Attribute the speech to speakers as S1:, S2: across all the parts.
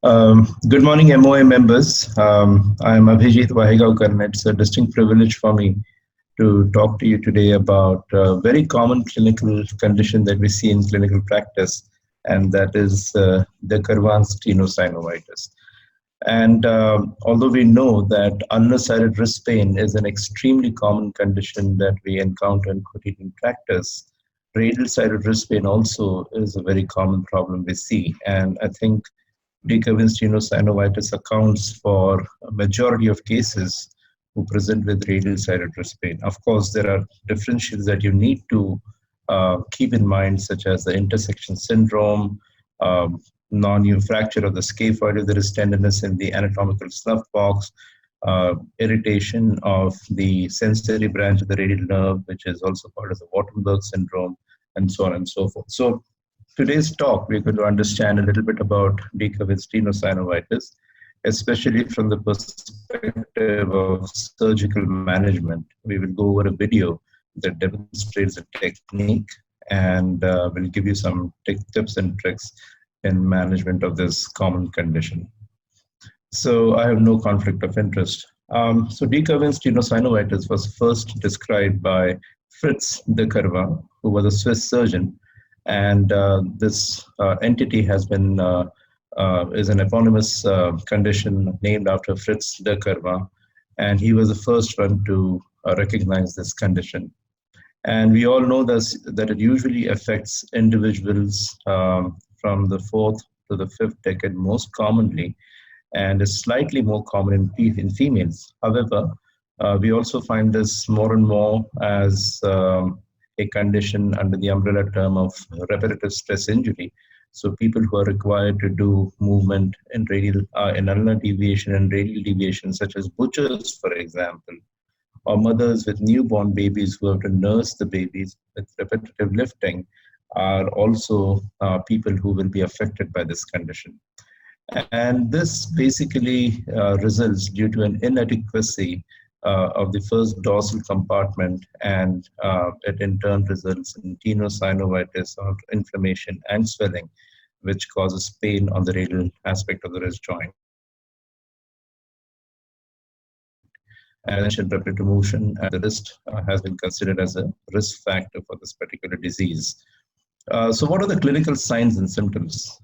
S1: Good morning, MOA members. I am Abhijeet, wahegaonkar, and it's a distinct privilege for me to talk to you today about a very common clinical condition that we see in clinical practice, and that is the Curvan's tenosynovitis. And although we know that ulnar-sided wrist pain is an extremely common condition that we encounter in quotidian practice, radial-sided wrist pain also is a very common problem we see. And I think recurrent tenosynovitis accounts for a majority of cases who present with radial-sided wrist pain. Of course, there are differentials that you need to keep in mind, such as the intersection syndrome, non-new fracture of the scaphoid if there is tenderness in the anatomical snuff box, irritation of the sensory branch of the radial nerve, which is also part of the Wartenberg syndrome, and so on and so forth. So today's talk, we're going to understand a little bit about Dekavitz tenosynovitis, especially from the perspective of surgical management. We will go over a video that demonstrates the technique and will give you some tips and tricks in management of this common condition. So I have no conflict of interest. So Dekavitz tenosynovitis was first described by Fritz de Kerva, who was a Swiss surgeon. And this entity has been is an eponymous condition named after Fritz de Kerva, and he was the first one to recognize this condition. And we all know that it usually affects individuals from the fourth to the fifth decade most commonly, and is slightly more common in females. However, we also find this more and more as a condition under the umbrella term of repetitive stress injury. So people who are required to do movement in radial, in ulnar deviation and radial deviation, such as butchers, for example, or mothers with newborn babies who have to nurse the babies with repetitive lifting, are also people who will be affected by this condition. And this basically results due to an inadequacy of the first dorsal compartment, and it in turn results in tenosynovitis or inflammation and swelling, which causes pain on the radial aspect of the wrist joint. And repetitive motion at the wrist has been considered as a risk factor for this particular disease. So what are the clinical signs and symptoms?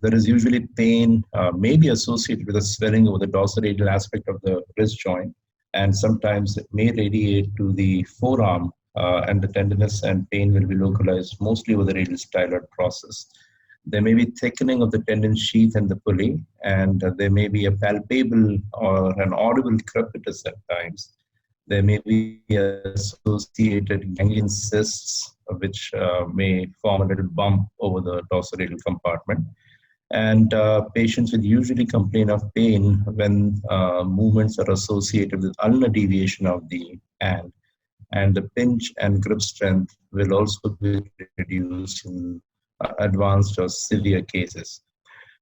S1: There is usually pain, may be associated with a swelling over the dorsal-radial aspect of the wrist joint, and sometimes it may radiate to the forearm, and the tenderness and pain will be localized mostly over the radial styloid process. There may be thickening of the tendon sheath and the pulley, and there may be a palpable or an audible crepitus at times. There may be associated ganglion cysts, which may form a little bump over the dorsal-radial compartment. And patients will usually complain of pain when movements are associated with ulnar deviation of the hand. And the pinch and grip strength will also be reduced in advanced or severe cases.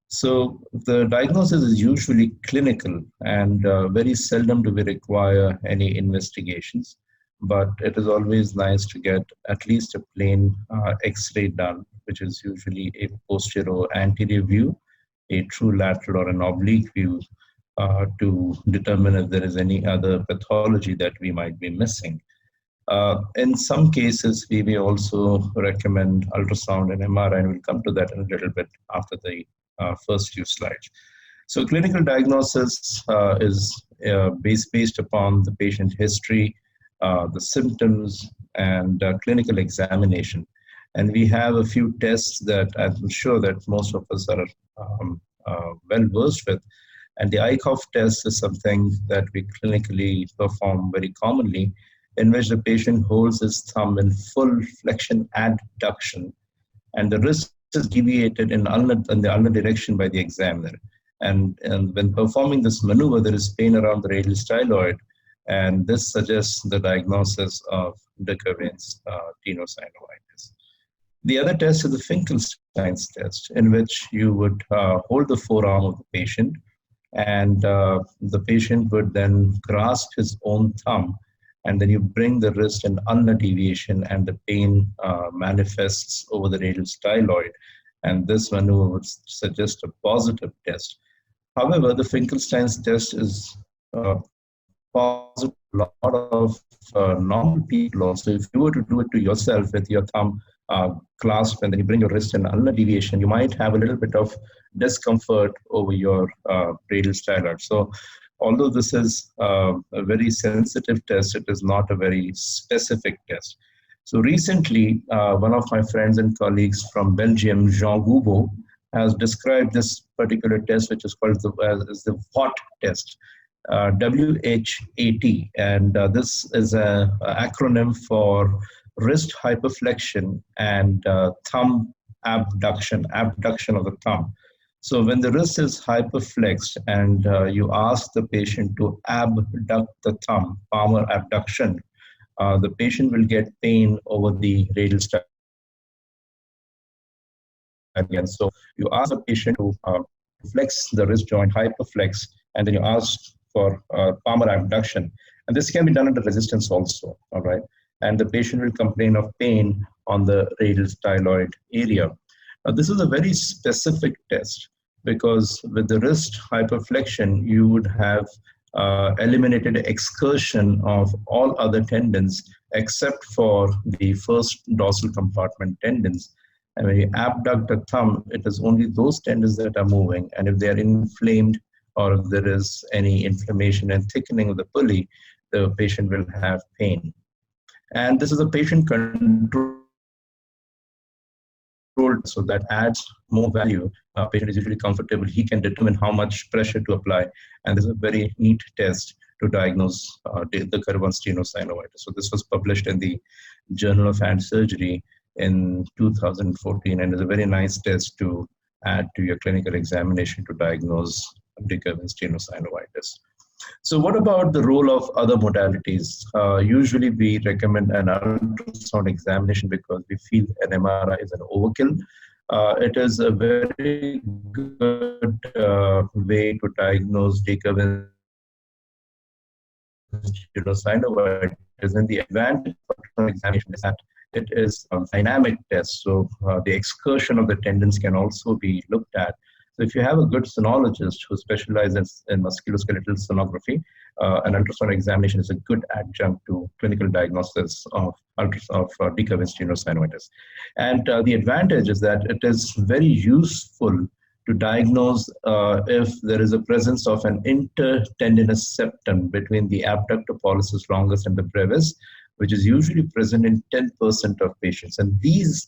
S1: So the diagnosis is usually clinical, and very seldom do we require any investigations. But it is always nice to get at least a plain X-ray done, which is usually a posterior or anterior view, a true lateral or an oblique view, to determine if there is any other pathology that we might be missing. In some cases, we may also recommend ultrasound and MRI, and we'll come to that in a little bit after the first few slides. So clinical diagnosis is based upon the patient history, the symptoms, and clinical examination. And we have a few tests that I'm sure that most of us are well versed with. And the ICOF test is something that we clinically perform very commonly, in which the patient holds his thumb in full flexion adduction, and the wrist is deviated in the ulnar direction by the examiner. And when performing this maneuver, there is pain around the radial styloid, and this suggests the diagnosis of Dekavitz tenosynovitis. The other test is the Finkelstein's test, in which you would hold the forearm of the patient, and the patient would then grasp his own thumb, and then you bring the wrist in ulnar deviation, and the pain manifests over the radial styloid. And this maneuver would suggest a positive test. However, the Finkelstein's test is possible for a lot of normal people also. If you were to do it to yourself with your thumb clasped and then you bring your wrist in ulnar deviation, you might have a little bit of discomfort over your radial styloid. So, although this is a very sensitive test, it is not a very specific test. So recently, one of my friends and colleagues from Belgium, Jean Goubeau, has described this particular test, which is called as the WHAT test, WHAT, and this is a acronym for wrist hyperflexion and thumb abduction of the thumb. So when the wrist is hyperflexed and you ask the patient to abduct the thumb, palmar abduction, the patient will get pain over the radial styloid again. So you ask the patient to flex the wrist joint, hyperflex, and then you ask for palmar abduction. And this can be done under resistance also, all right? And the patient will complain of pain on the radial styloid area. Now, this is a very specific test because with the wrist hyperflexion, you would have eliminated excursion of all other tendons except for the first dorsal compartment tendons. And when you abduct the thumb, it is only those tendons that are moving. And if they are inflamed or if there is any inflammation and thickening of the pulley, the patient will have pain. And this is a patient controlled, so that adds more value. Patient is usually comfortable. He can determine how much pressure to apply. And this is a very neat test to diagnose the curve on tenosynovitis. So this was published in the Journal of Hand Surgery in 2014, and is a very nice test to add to your clinical examination to diagnose decurvent tenosynovitis. So what about the role of other modalities? Usually we recommend an ultrasound examination because we feel an MRI is an overkill. It is a very good way to diagnose decurvent tenosynovitis, and the advantage of ultrasound examination is that it is a dynamic test, so the excursion of the tendons can also be looked at. So if you have a good sonologist who specializes in musculoskeletal sonography, an ultrasound examination is a good adjunct to clinical diagnosis of decurvent tenosynovitis. And the advantage is that it is very useful to diagnose if there is a presence of an intertendinous septum between the abductor pollicis longus and the brevis, which is usually present in 10% of patients. And these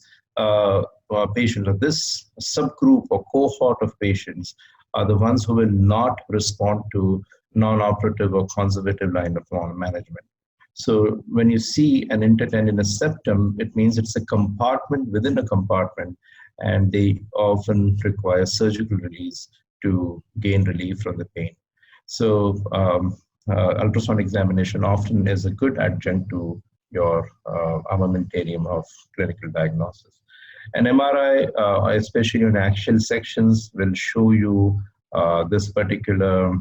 S1: patients, or this subgroup or cohort of patients, are the ones who will not respond to non-operative or conservative line of management. So when you see an intertendinous septum, it means it's a compartment within a compartment, and they often require surgical release to gain relief from the pain. So ultrasound examination often is a good adjunct to your armamentarium of clinical diagnosis. An MRI, especially in axial sections, will show you this particular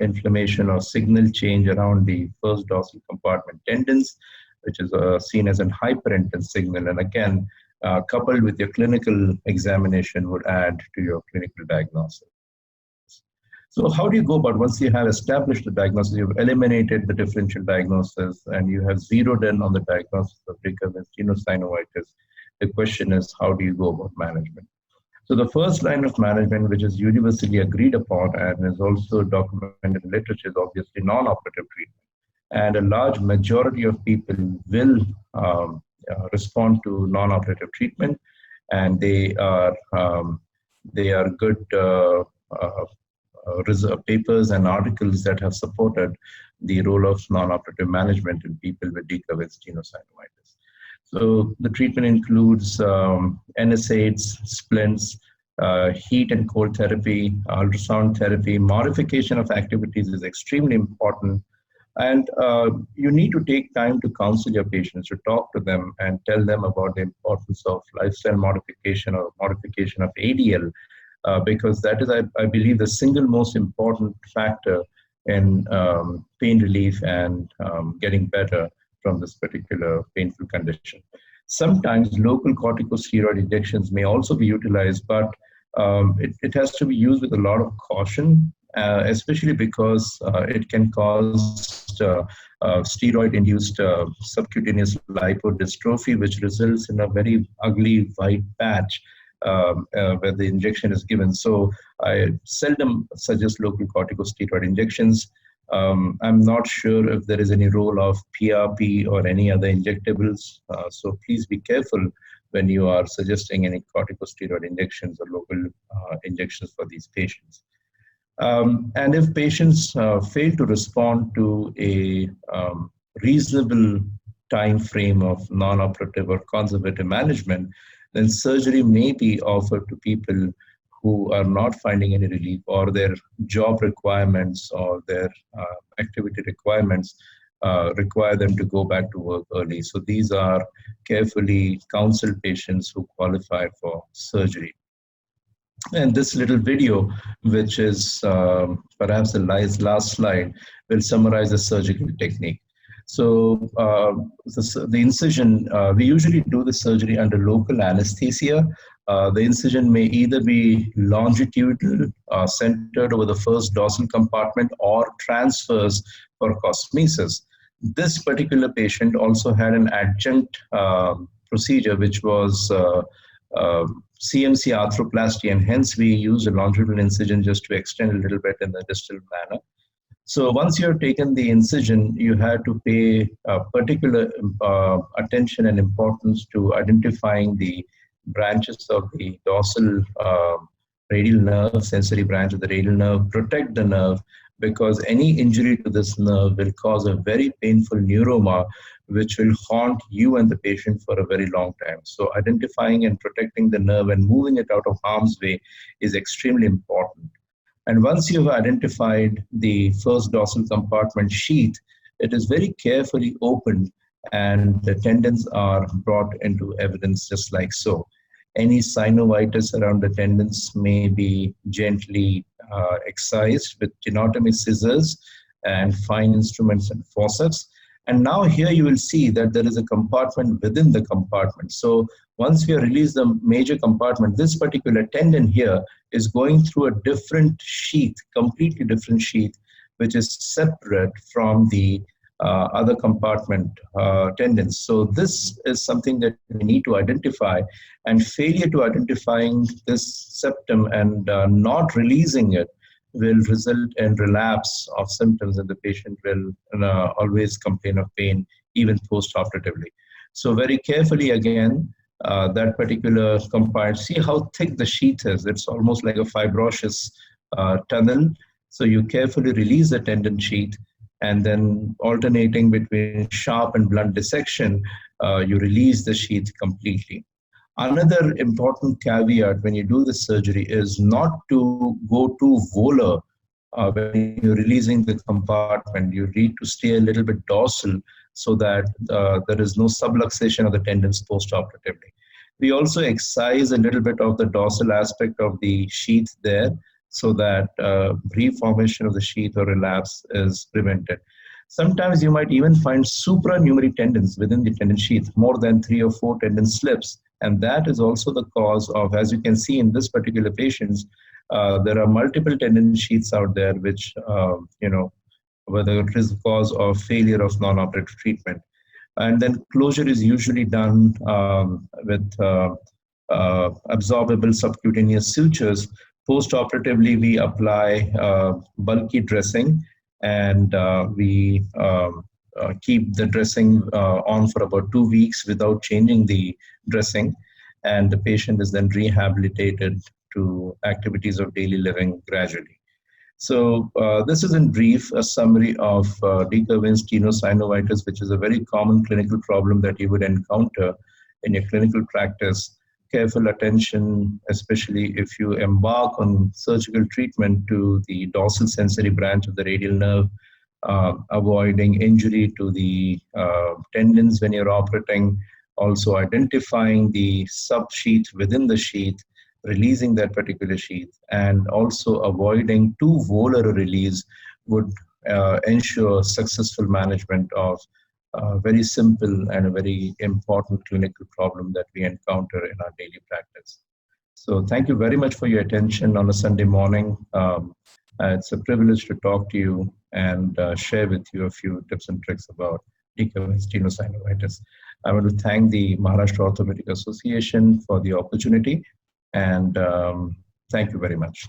S1: inflammation or signal change around the first dorsal compartment tendons, which is seen as an hyperintense signal. And again, coupled with your clinical examination would add to your clinical diagnosis. So how do you go about, once you have established the diagnosis, you've eliminated the differential diagnosis, and you have zeroed in on the diagnosis of recurrent tenosynovitis? The question is, how do you go about management? So the first line of management, which is universally agreed upon and is also documented in literature, is obviously non-operative treatment. And a large majority of people will respond to non-operative treatment, and they are good papers and articles that have supported the role of non-operative management in people with decurvent tenosynovitis. So the treatment includes NSAIDs, splints, heat and cold therapy, ultrasound therapy. Modification of activities is extremely important. And you need to take time to counsel your patients, to talk to them and tell them about the importance of lifestyle modification or modification of ADL, because that is, I believe, the single most important factor in pain relief and getting better from this particular painful condition. Sometimes local corticosteroid injections may also be utilized, but it has to be used with a lot of caution, especially because it can cause steroid-induced subcutaneous lipodystrophy, which results in a very ugly white patch where the injection is given. So I seldom suggest local corticosteroid injections. I'm not sure if there is any role of PRP or any other injectables. So please be careful when you are suggesting any corticosteroid injections or local injections for these patients. And if patients fail to respond to a reasonable time frame of non-operative or conservative management, then surgery may be offered to people who are not finding any relief, or their job requirements or their activity requirements require them to go back to work early. So these are carefully counseled patients who qualify for surgery. And this little video, which is perhaps the last slide, will summarize the surgical technique. So the incision, we usually do the surgery under local anesthesia. The incision may either be longitudinal, centered over the first dorsal compartment, or transverse for cosmesis. This particular patient also had an adjunct procedure, which was CMC arthroplasty, and hence we use a longitudinal incision just to extend a little bit in the distal manner. So once you have taken the incision, you have to pay particular attention and importance to identifying the branches of the dorsal radial nerve, sensory branch of the radial nerve, protect the nerve, because any injury to this nerve will cause a very painful neuroma, which will haunt you and the patient for a very long time. So identifying and protecting the nerve and moving it out of harm's way is extremely important. And once you've identified the first dorsal compartment sheath, it is very carefully opened and the tendons are brought into evidence just like so. Any synovitis around the tendons may be gently excised with tenotomy scissors and fine instruments and forceps. And now here you will see that there is a compartment within the compartment. So once we have released the major compartment, this particular tendon here is going through a different sheath, completely different sheath, which is separate from the other compartment tendons. So this is something that we need to identify, and failure to identifying this septum and not releasing it will result in relapse of symptoms, and the patient will always complain of pain even post-operatively. So very carefully again, that particular compartment, see how thick the sheath is. It's almost like a fibrous tunnel. So you carefully release the tendon sheath, and then alternating between sharp and blunt dissection, you release the sheath completely. Another important caveat when you do the surgery is not to go too volar when you're releasing the compartment. You need to stay a little bit dorsal so that there is no subluxation of the tendons post-operatively. We also excise a little bit of the dorsal aspect of the sheath there so that reformation of the sheath or relapse is prevented. Sometimes you might even find supranumerary tendons within the tendon sheath, more than 3 or 4 tendon slips. And that is also the cause of, as you can see in this particular patient, there are multiple tendon sheaths out there, which, whether it is the cause of failure of non-operative treatment. And then closure is usually done with absorbable subcutaneous sutures. Post-operatively, we apply bulky dressing, and we keep the dressing on for about 2 weeks without changing the dressing, and the patient is then rehabilitated to activities of daily living gradually. So this is in brief a summary of decurvence tenosynovitis, which is a very common clinical problem that you would encounter in your clinical practice. Careful attention, especially if you embark on surgical treatment to the dorsal sensory branch of the radial nerve, avoiding injury to the tendons when you're operating, also identifying the subsheath within the sheath, releasing that particular sheath, and also avoiding too volar a release would ensure successful management of a very simple and a very important clinical problem that we encounter in our daily practice. So thank you very much for your attention on a Sunday morning. It's a privilege to talk to you and share with you a few tips and tricks about decommense tenosynovitis. I want to thank the Maharashtra Orthopedic Association for the opportunity, and thank you very much.